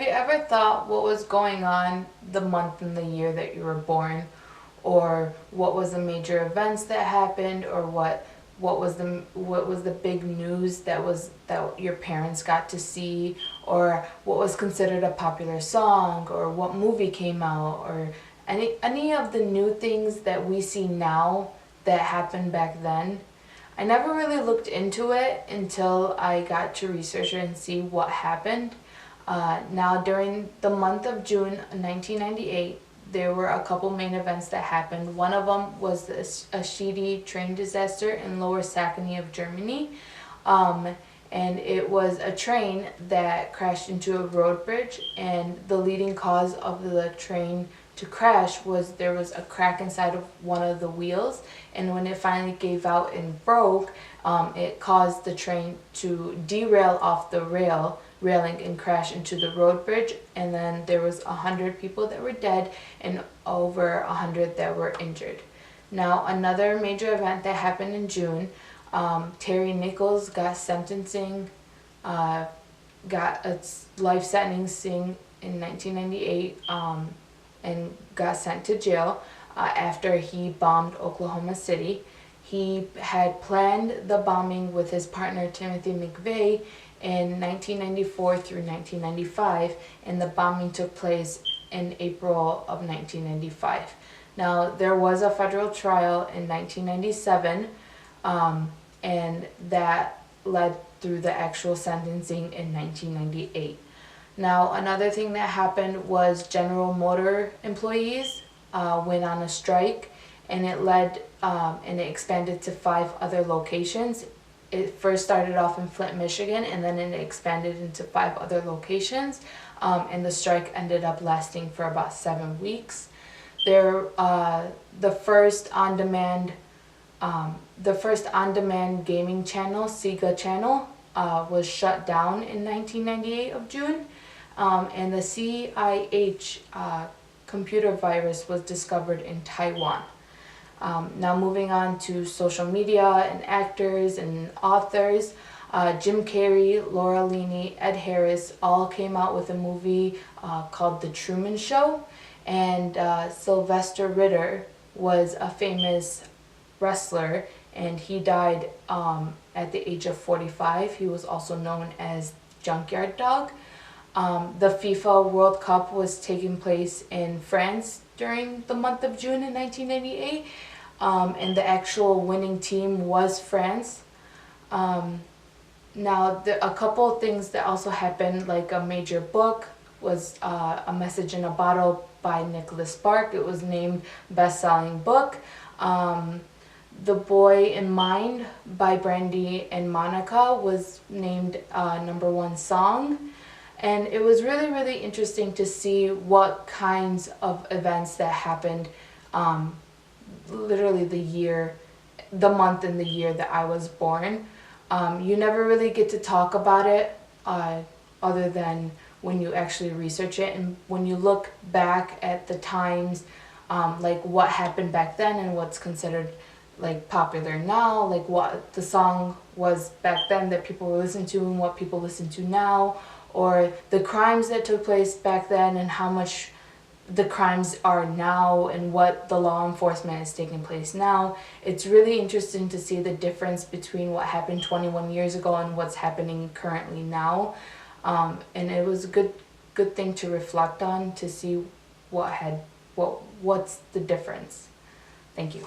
you ever thought what was going on the month and the year that you were born, or what was the major events that happened, or what was the big news that your parents got to see, or what was considered a popular song, or what movie came out, or any of the new things that we see now that happened back then? I never really looked into it until I got to research it and see what happened. Now, during the month of June 1998, there were a couple main events that happened. One of them was the Ashidi train disaster in Lower Saxony of Germany. And it was a train that crashed into a road bridge, and the leading cause of the train to crash was there was a crack inside of one of the wheels, and when it finally gave out and broke, it caused the train to derail off the railing and crash into the road bridge, and then there was 100 people that were dead and over 100 that were injured. Now, another major event that happened in June, Terry Nichols got a life sentencing in 1998, and got sent to jail after he bombed Oklahoma City. He had planned the bombing with his partner Timothy McVeigh in 1994 through 1995, and the bombing took place in April of 1995. Now, there was a federal trial in 1997, and that led through the actual sentencing in 1998. Now, another thing that happened was General Motor employees went on a strike, and it expanded to 5 other locations. It first started off in Flint, Michigan, and then it expanded into 5 other locations, and the strike ended up lasting for about 7 weeks. The first on-demand gaming channel, Sega Channel, was shut down in 1998 of June. And the CIH computer virus was discovered in Taiwan. Now, moving on to social media and actors and authors, Jim Carrey, Laura Linney, Ed Harris all came out with a movie called The Truman Show, and Sylvester Ritter was a famous wrestler, and he died at the age of 45. He was also known as Junkyard Dog. The FIFA World Cup was taking place in France during the month of June in 1998, and the actual winning team was France. Now, a couple of things that also happened, like a major book, was A Message in a Bottle by Nicholas Spark. It was named best-selling book. The Boy in Mind by Brandy and Monica was named #1 song. And it was really, really interesting to see what kinds of events that happened, literally the month and the year that I was born. You never really get to talk about it other than when you actually research it. And when you look back at the times, like what happened back then and what's considered like popular now, like what the song was back then that people were listening to and what people listen to now, or the crimes that took place back then and how much the crimes are now and what the law enforcement is taking place now. It's really interesting to see the difference between what happened 21 years ago and what's happening currently now. And it was a good thing to reflect on, to see what's the difference. Thank you.